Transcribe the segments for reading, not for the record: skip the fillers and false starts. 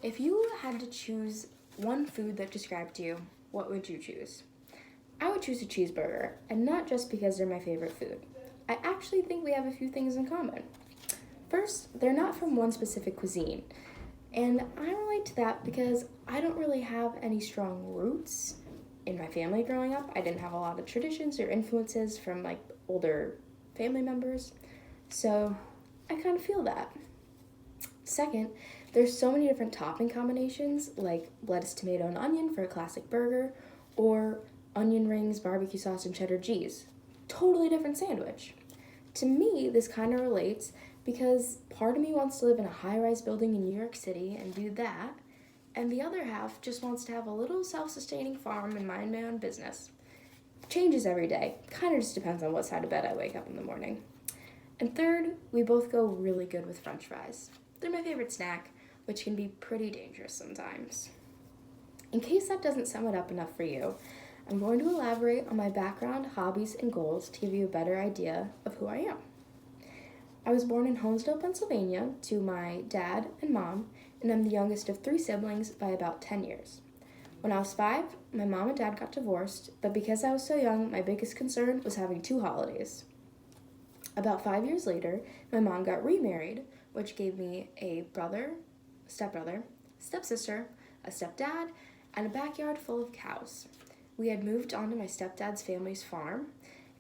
If you had to choose one food that described you, what would you choose? I would choose a cheeseburger, and not just because they're my favorite food. I actually think we have a few things in common. First, they're not from one specific cuisine, and I relate to that because I don't really have any strong roots in my family growing up. I didn't have a lot of traditions or influences from like older family members, so I kind of feel that. Second, there's so many different topping combinations like lettuce, tomato, and onion for a classic burger, or onion rings, barbecue sauce, and cheddar cheese. Totally different sandwich. To me, this kind of relates because part of me wants to live in a high rise building in New York City and do that, and the other half just wants to have a little self sustaining farm and mind my own business. Changes every day, kind of just depends on what side of bed I wake up in the morning. And third, we both go really good with french fries. They're my favorite snack, which can be pretty dangerous sometimes. In case that doesn't sum it up enough for you, I'm going to elaborate on my background, hobbies, and goals to give you a better idea of who I am. I was born in Honesdale, Pennsylvania, to my dad and mom, and I'm the youngest of 3 siblings by about 10 years. When I was 5, my mom and dad got divorced, but because I was so young, my biggest concern was having 2 holidays. About 5 years later, my mom got remarried, which gave me a brother, stepbrother, stepsister, a stepdad, and a backyard full of cows. We had moved onto my stepdad's family's farm,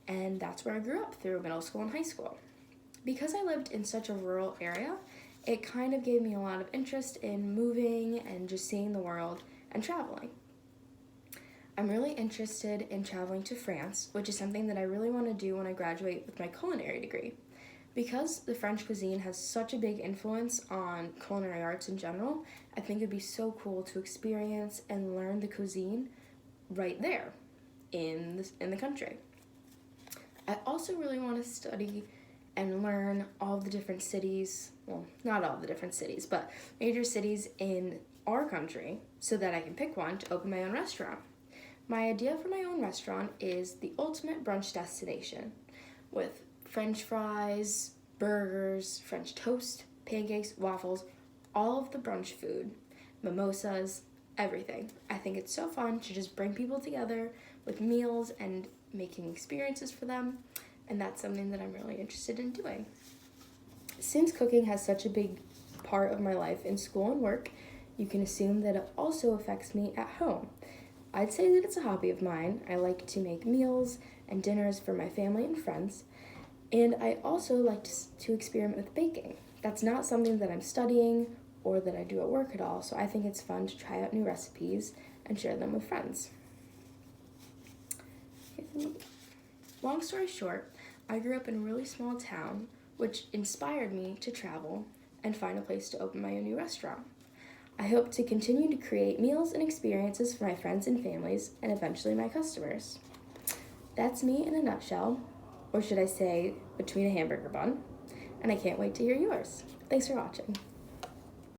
and that's where I grew up through middle school and high school. Because I lived in such a rural area, it kind of gave me a lot of interest in moving and just seeing the world and traveling. I'm really interested in traveling to France, which is something that I really want to do when I graduate with my culinary degree. Because the French cuisine has such a big influence on culinary arts in general, I think it'd be so cool to experience and learn the cuisine right there in the country. I also really want to study and learn all the different cities, well, not all the different cities, but major cities in our country so that I can pick one to open my own restaurant. My idea for my own restaurant is the ultimate brunch destination with French fries, burgers, French toast, pancakes, waffles, all of the brunch food, mimosas, everything. I think it's so fun to just bring people together with meals and making experiences for them, and that's something that I'm really interested in doing. Since cooking has such a big part of my life in school and work, you can assume that it also affects me at home. I'd say that it's a hobby of mine. I like to make meals and dinners for my family and friends, and I also like to experiment with baking. That's not something that I'm studying or that I do at work at all, so I think it's fun to try out new recipes and share them with friends. Long story short, I grew up in a really small town, which inspired me to travel and find a place to open my own new restaurant. I hope to continue to create meals and experiences for my friends and families, and eventually my customers. That's me in a nutshell, or should I say, between a hamburger bun, and I can't wait to hear yours. Thanks for watching.